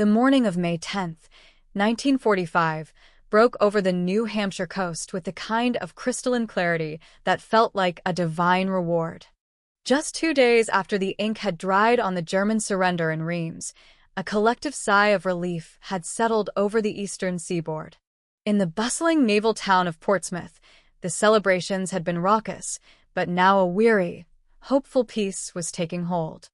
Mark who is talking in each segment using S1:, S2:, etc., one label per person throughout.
S1: The morning of May 10th, 1945, broke over the New Hampshire coast with the kind of crystalline clarity that felt like a divine reward. Just 2 days after the ink had dried on the German surrender in Reims, a collective sigh of relief had settled over the eastern seaboard. In the bustling naval town of Portsmouth, the celebrations had been raucous, but now a weary, hopeful peace was taking hold.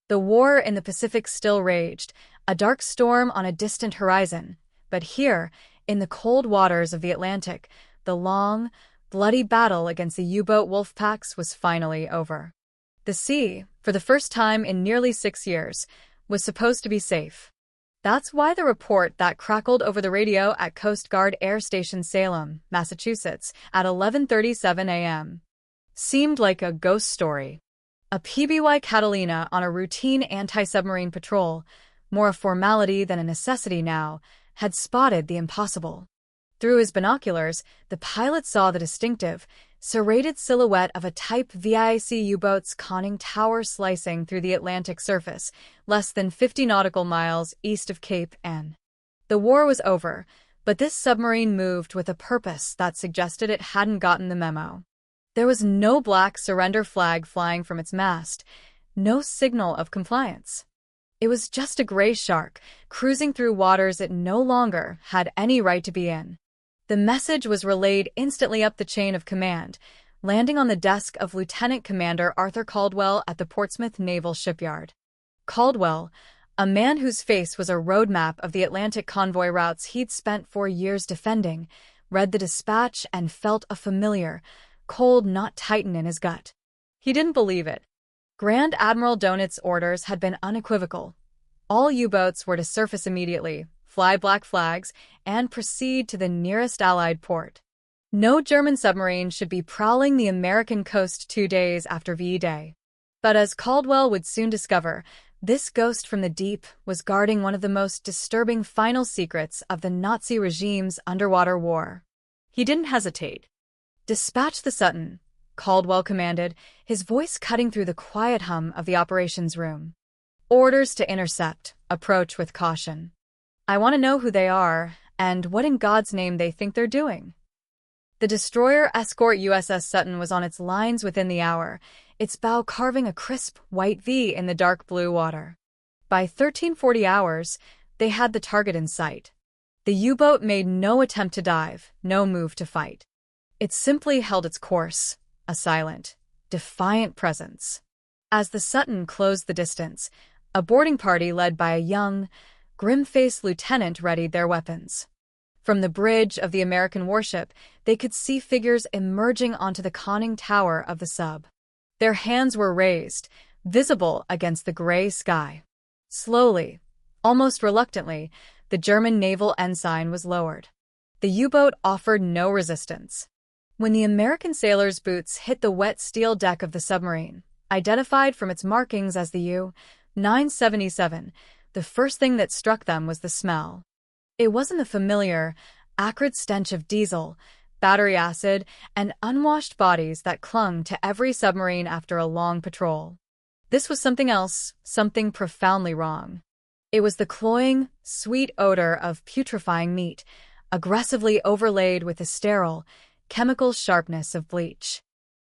S1: The war in the Pacific still raged, a dark storm on a distant horizon, but here, in the cold waters of the Atlantic, the long, bloody battle against the U-boat wolf packs was finally over. The sea, for the first time in nearly 6 years, was supposed to be safe. That's why the report that crackled over the radio at Coast Guard Air Station Salem, Massachusetts, at 11:37 a.m. seemed like a ghost story. A PBY Catalina on a routine anti-submarine patrol, more a formality than a necessity now, had spotted the impossible. Through his binoculars, the pilot saw the distinctive, serrated silhouette of a Type VIC U-boat's conning tower slicing through the Atlantic surface, less than 50 nautical miles east of Cape Ann. The war was over, but this submarine moved with a purpose that suggested it hadn't gotten the memo. There was no black surrender flag flying from its mast, no signal of compliance. It was just a gray shark, cruising through waters it no longer had any right to be in. The message was relayed instantly up the chain of command, landing on the desk of Lieutenant Commander Arthur Caldwell at the Portsmouth Naval Shipyard. Caldwell, a man whose face was a roadmap of the Atlantic convoy routes he'd spent 4 years defending, read the dispatch and felt a familiar, cold knot tighten in his gut. He didn't believe it. Grand Admiral Donit's orders had been unequivocal. All U-boats were to surface immediately, fly black flags, and proceed to the nearest Allied port. No German submarine should be prowling the American coast 2 days after VE Day. But as Caldwell would soon discover, this ghost from the deep was guarding one of the most disturbing final secrets of the Nazi regime's underwater war. He didn't hesitate. "Dispatch the Sutton," Caldwell commanded, his voice cutting through the quiet hum of the operations room. "Orders to intercept. Approach with caution. I want to know who they are, and what in God's name they think they're doing." The destroyer escort USS Sutton was on its lines within the hour, its bow carving a crisp, white V in the dark blue water. By 1340 hours, they had the target in sight. The U-boat made no attempt to dive, no move to fight. It simply held its course, a silent, defiant presence. As the Sutton closed the distance, a boarding party led by a young, grim-faced lieutenant readied their weapons. From the bridge of the American warship, they could see figures emerging onto the conning tower of the sub. Their hands were raised, visible against the gray sky. Slowly, almost reluctantly, the German naval ensign was lowered. The U-boat offered no resistance. When the American sailors' boots hit the wet steel deck of the submarine, identified from its markings as the U-977, the first thing that struck them was the smell. It wasn't the familiar, acrid stench of diesel, battery acid, and unwashed bodies that clung to every submarine after a long patrol. This was something else, something profoundly wrong. It was the cloying, sweet odor of putrefying meat, aggressively overlaid with the sterile, chemical sharpness of bleach.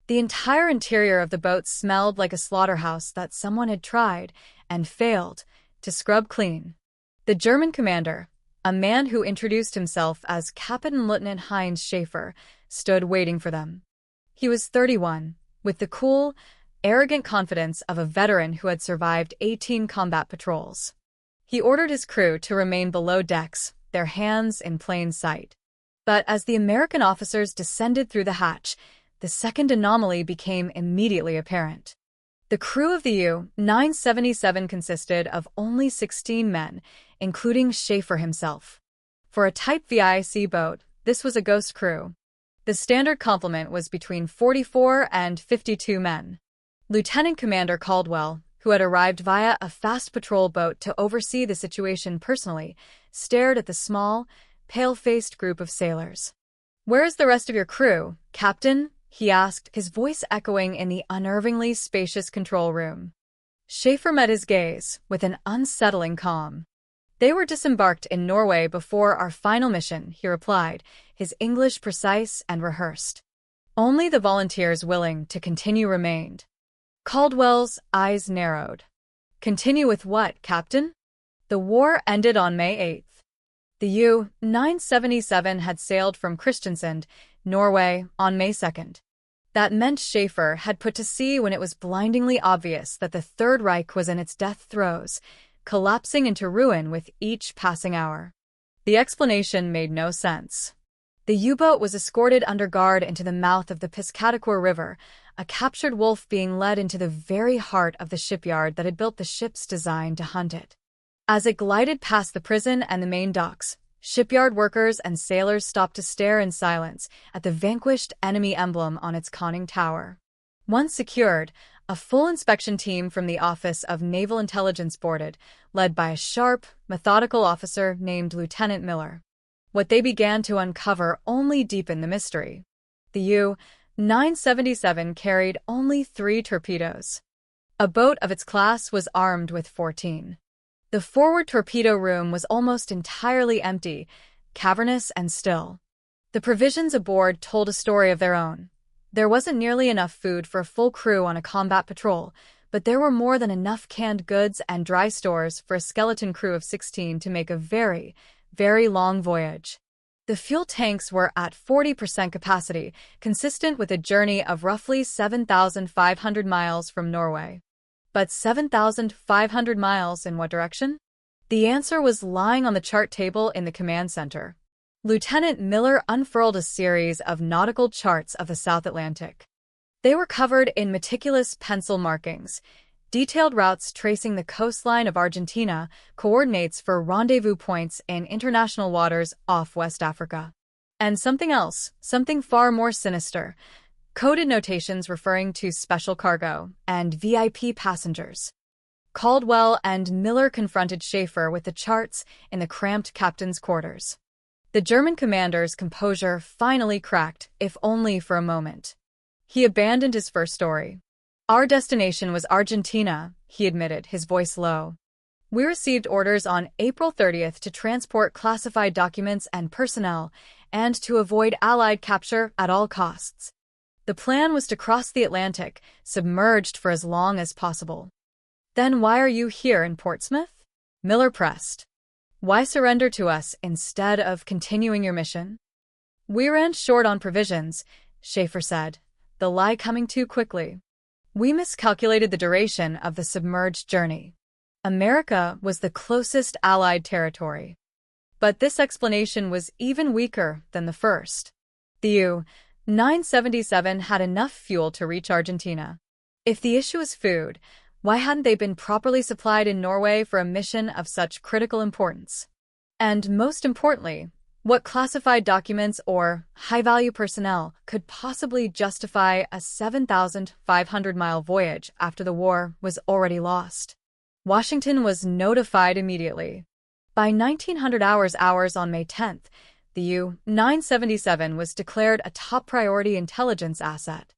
S1: The entire interior of the boat smelled like a slaughterhouse that someone had tried, and failed, to scrub clean. The German commander, a man who introduced himself as Captain Lieutenant Heinz Schaefer, stood waiting for them. He was 31, with the cool, arrogant confidence of a veteran who had survived 18 combat patrols. He ordered his crew to remain below decks, their hands in plain sight. But as the American officers descended through the hatch, the second anomaly became immediately apparent. The crew of the U-977 consisted of only 16 men, including Schaefer himself. For a Type VIC boat, this was a ghost crew. The standard complement was between 44 and 52 men. Lieutenant Commander Caldwell, who had arrived via a fast patrol boat to oversee the situation personally, stared at the small, pale-faced group of sailors. "Where is the rest of your crew, Captain?" he asked, his voice echoing in the unnervingly spacious control room. Schaefer met his gaze with an unsettling calm. They were disembarked in Norway before our final mission, he replied, his English precise and rehearsed. Only the volunteers willing to continue remained. Caldwell's eyes narrowed. Continue with what, Captain? The war ended on May 8th. The U-977 had sailed from Kristiansand, Norway, on May 2nd. That meant Schaefer had put to sea when it was blindingly obvious that the Third Reich was in its death throes, collapsing into ruin with each passing hour. The explanation made no sense. The U-boat was escorted under guard into the mouth of the Piscataqua River, a captured wolf being led into the very heart of the shipyard that had built the ships designed to hunt it. As it glided past the prison and the main docks, shipyard workers and sailors stopped to stare in silence at the vanquished enemy emblem on its conning tower. Once secured, a full inspection team from the Office of Naval Intelligence boarded, led by a sharp, methodical officer named Lieutenant Miller. What they began to uncover only deepened the mystery. The U-977 carried only 3 torpedoes. A boat of its class was armed with 14. The forward torpedo room was almost entirely empty, cavernous and still. The provisions aboard told a story of their own. There wasn't nearly enough food for a full crew on a combat patrol, but there were more than enough canned goods and dry stores for a skeleton crew of 16 to make a very, very long voyage. The fuel tanks were at 40% capacity, consistent with a journey of roughly 7,500 miles from Norway. But 7,500 miles in what direction? The answer was lying on the chart table in the command center. Lieutenant Miller unfurled a series of nautical charts of the South Atlantic. They were covered in meticulous pencil markings, detailed routes tracing the coastline of Argentina, coordinates for rendezvous points in international waters off West Africa. And something else, something far more sinister. Coded notations referring to special cargo and VIP passengers. Caldwell and Miller confronted Schaefer with the charts in the cramped captain's quarters. The German commander's composure finally cracked, if only for a moment. He abandoned his first story. Our destination was Argentina, he admitted, his voice low. We received orders on April 30th to transport classified documents and personnel, and to avoid Allied capture at all costs. The plan was to cross the Atlantic, submerged for as long as possible. Then why are you here in Portsmouth? Miller pressed. Why surrender to us instead of continuing your mission? We ran short on provisions, Schaefer said, the lie coming too quickly. We miscalculated the duration of the submerged journey. America was the closest Allied territory. But this explanation was even weaker than the first. The U-977 had enough fuel to reach Argentina. If the issue is food, why hadn't they been properly supplied in Norway for a mission of such critical importance? And most importantly, what classified documents or high-value personnel could possibly justify a 7,500-mile voyage after the war was already lost? Washington was notified immediately. By 1900 hours on May 10th, the U-977 was declared a top priority intelligence asset.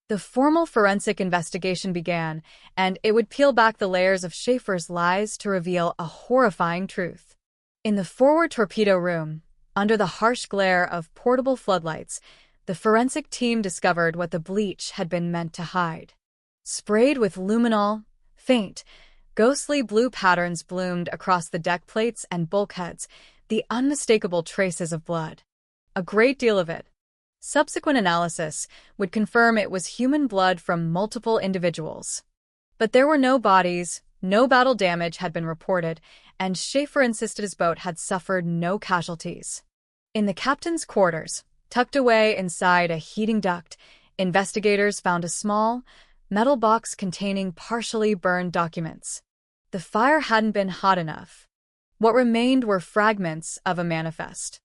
S1: The formal forensic investigation began, and it would peel back the layers of Schaefer's lies to reveal a horrifying truth. In the forward torpedo room, under the harsh glare of portable floodlights, the forensic team discovered what the bleach had been meant to hide. Sprayed with luminol, faint, ghostly blue patterns bloomed across the deck plates and bulkheads, the unmistakable traces of blood. A great deal of it. Subsequent analysis would confirm it was human blood from multiple individuals. But there were no bodies, no battle damage had been reported, and Schaefer insisted his boat had suffered no casualties. In the captain's quarters, tucked away inside a heating duct, investigators found a small, metal box containing partially burned documents. The fire hadn't been hot enough. What remained were fragments of a manifest.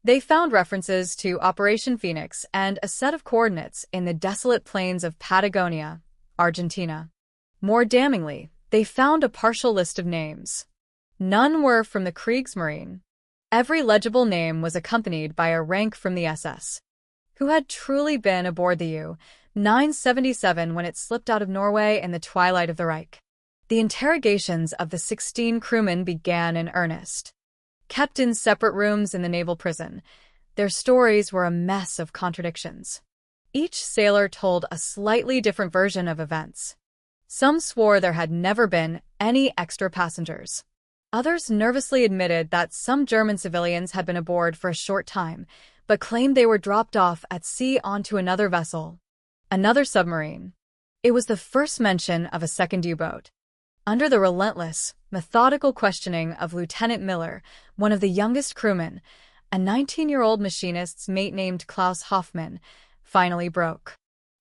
S1: They found references to Operation Phoenix and a set of coordinates in the desolate plains of Patagonia, Argentina. More damningly, they found a partial list of names. None were from the Kriegsmarine. Every legible name was accompanied by a rank from the SS. Who had truly been aboard the U-977 when it slipped out of Norway in the twilight of the Reich? The interrogations of the 16 crewmen began in earnest. Kept in separate rooms in the naval prison, their stories were a mess of contradictions. Each sailor told a slightly different version of events. Some swore there had never been any extra passengers. Others nervously admitted that some German civilians had been aboard for a short time, but claimed they were dropped off at sea onto another vessel. Another submarine. It was the first mention of a second U-boat. Under the relentless, methodical questioning of Lieutenant Miller, one of the youngest crewmen, a 19-year-old machinist's mate named Klaus Hoffmann finally broke.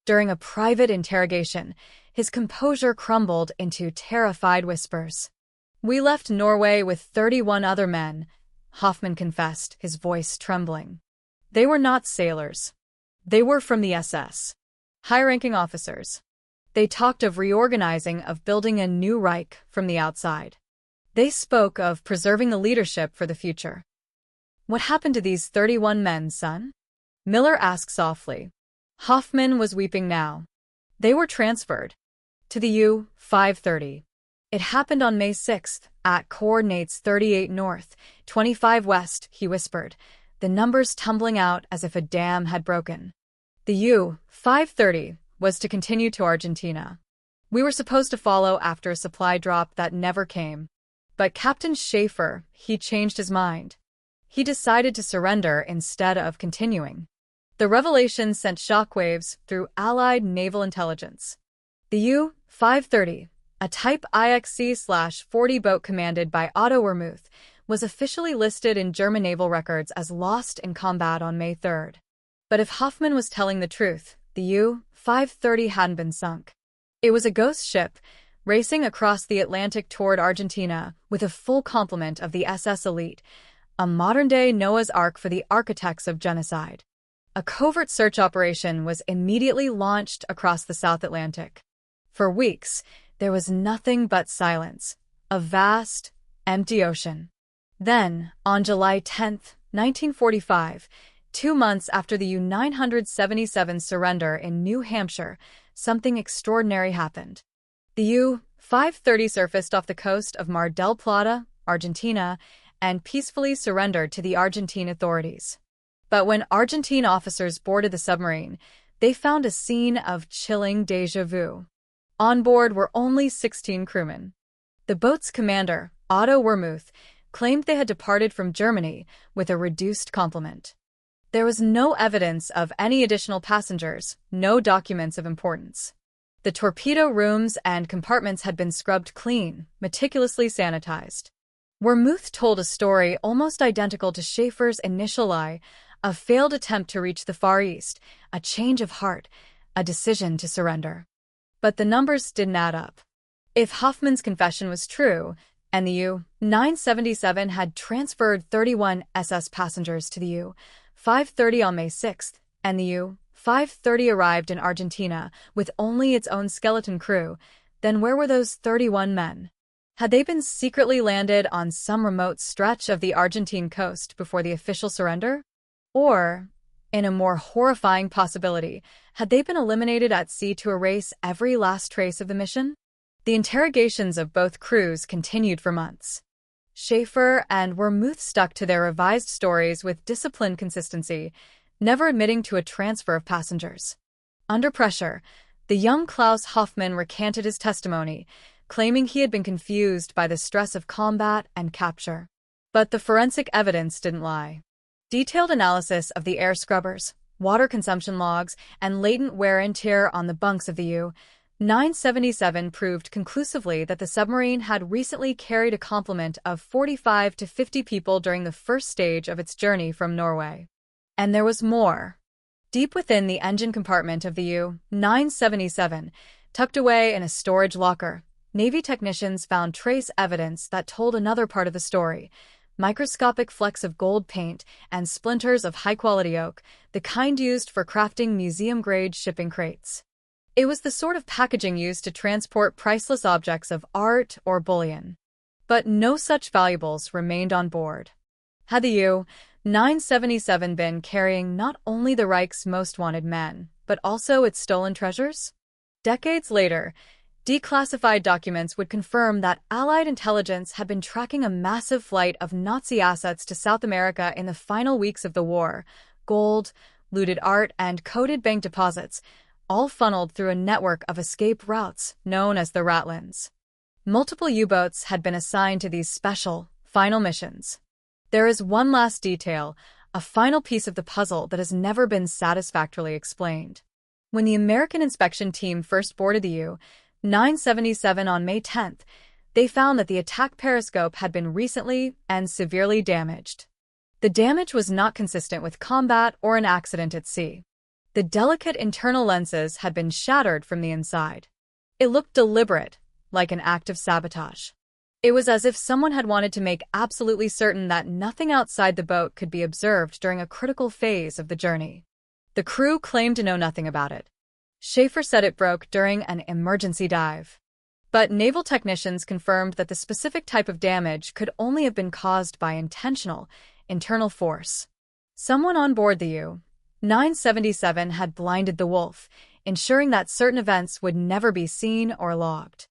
S1: During a private interrogation, his composure crumbled into terrified whispers. "We left Norway with 31 other men," Hoffmann confessed, his voice trembling. "They were not sailors. They were from the SS. High-ranking officers. They talked of reorganizing, of building a new Reich from the outside. They spoke of preserving the leadership for the future." "What happened to these 31 men, son?" Miller asked softly. Hoffmann was weeping now. "They were transferred to the U-530. It happened on May 6th, at coordinates 38 north, 25 west," he whispered, the numbers tumbling out as if a dam had broken. "The U-530 was to continue to Argentina. We were supposed to follow after a supply drop that never came. But Captain Schaefer, he changed his mind. He decided to surrender instead of continuing." The revelation sent shockwaves through Allied naval intelligence. The U-530, a Type IXC/40 boat commanded by Otto Wermuth, was officially listed in German naval records as lost in combat on May 3rd. But if Hoffmann was telling the truth, the U-530 hadn't been sunk. It was a ghost ship, racing across the Atlantic toward Argentina with a full complement of the SS elite, a modern-day Noah's Ark for the architects of genocide. A covert search operation was immediately launched across the South Atlantic. For weeks, there was nothing but silence, a vast, empty ocean. Then, on July 10, 1945, 2 months after the U-977 surrender in New Hampshire, something extraordinary happened. The U-530 surfaced off the coast of Mar del Plata, Argentina, and peacefully surrendered to the Argentine authorities. But when Argentine officers boarded the submarine, they found a scene of chilling déjà vu. On board were only 16 crewmen. The boat's commander, Otto Wermuth, claimed they had departed from Germany with a reduced complement. There was no evidence of any additional passengers, no documents of importance. The torpedo rooms and compartments had been scrubbed clean, meticulously sanitized. Wermuth told a story almost identical to Schaefer's initial lie, a failed attempt to reach the Far East, a change of heart, a decision to surrender. But the numbers didn't add up. If Hoffmann's confession was true, and the U-977 had transferred 31 SS passengers to the U-530 on May 6th, and the U-530 arrived in Argentina with only its own skeleton crew, then where were those 31 men? Had they been secretly landed on some remote stretch of the Argentine coast before the official surrender? Or, in a more horrifying possibility, had they been eliminated at sea to erase every last trace of the mission? The interrogations of both crews continued for months. Schaefer and Wermuth stuck to their revised stories with disciplined consistency, never admitting to a transfer of passengers. Under pressure, the young Klaus Hoffmann recanted his testimony, claiming he had been confused by the stress of combat and capture. But the forensic evidence didn't lie. Detailed analysis of the air scrubbers, water consumption logs, and latent wear and tear on the bunks of the U-977 proved conclusively that the submarine had recently carried a complement of 45 to 50 people during the first stage of its journey from Norway. And there was more. Deep within the engine compartment of the U-977, tucked away in a storage locker, Navy technicians found trace evidence that told another part of the story: microscopic flecks of gold paint and splinters of high-quality oak, the kind used for crafting museum-grade shipping crates. It was the sort of packaging used to transport priceless objects of art or bullion. But no such valuables remained on board. Had the U-977 been carrying not only the Reich's most wanted men, but also its stolen treasures? Decades later, Declassified documents would confirm that Allied intelligence had been tracking a massive flight of Nazi assets to South America in the final weeks of the war: gold, looted art, and coded bank deposits, all funneled through a network of escape routes known as the Ratlins. Multiple U-boats had been assigned to these special, final missions. There is one last detail, a final piece of the puzzle that has never been satisfactorily explained. When the American inspection team first boarded the U-977 on May 10th, they found that the attack periscope had been recently and severely damaged. The damage was not consistent with combat or an accident at sea. The delicate internal lenses had been shattered from the inside. It looked deliberate, like an act of sabotage. It was as if someone had wanted to make absolutely certain that nothing outside the boat could be observed during a critical phase of the journey. The crew claimed to know nothing about it. Schaefer said it broke during an emergency dive. But naval technicians confirmed that the specific type of damage could only have been caused by intentional, internal force. Someone on board the U-977 had blinded the wolf, ensuring that certain events would never be seen or logged.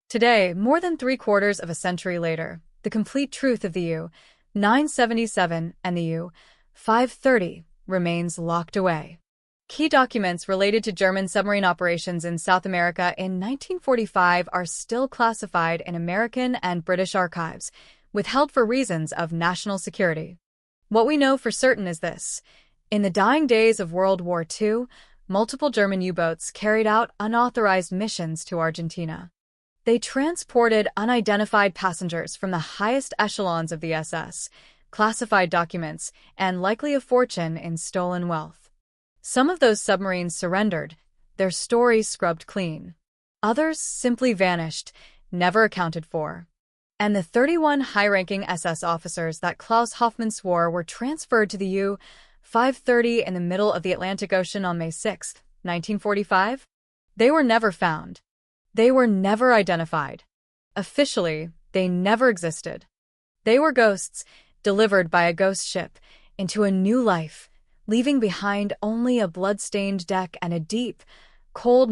S1: Today, more than 3/4 of a century later, the complete truth of the U-977 and the U-530 remains locked away. Key documents related to German submarine operations in South America in 1945 are still classified in American and British archives, withheld for reasons of national security. What we know for certain is this: in the dying days of World War II, multiple German U-boats carried out unauthorized missions to Argentina. They transported unidentified passengers from the highest echelons of the SS, classified documents, and likely a fortune in stolen wealth. Some of those submarines surrendered, their stories scrubbed clean. Others simply vanished, never accounted for. And the 31 high-ranking SS officers that Klaus Hoffmann swore were transferred to the U-530 in the middle of the Atlantic Ocean on May 6, 1945? They were never found. They were never identified. Officially, they never existed. They were ghosts, delivered by a ghost ship, into a new life, leaving behind only a blood-stained deck and a deep, cold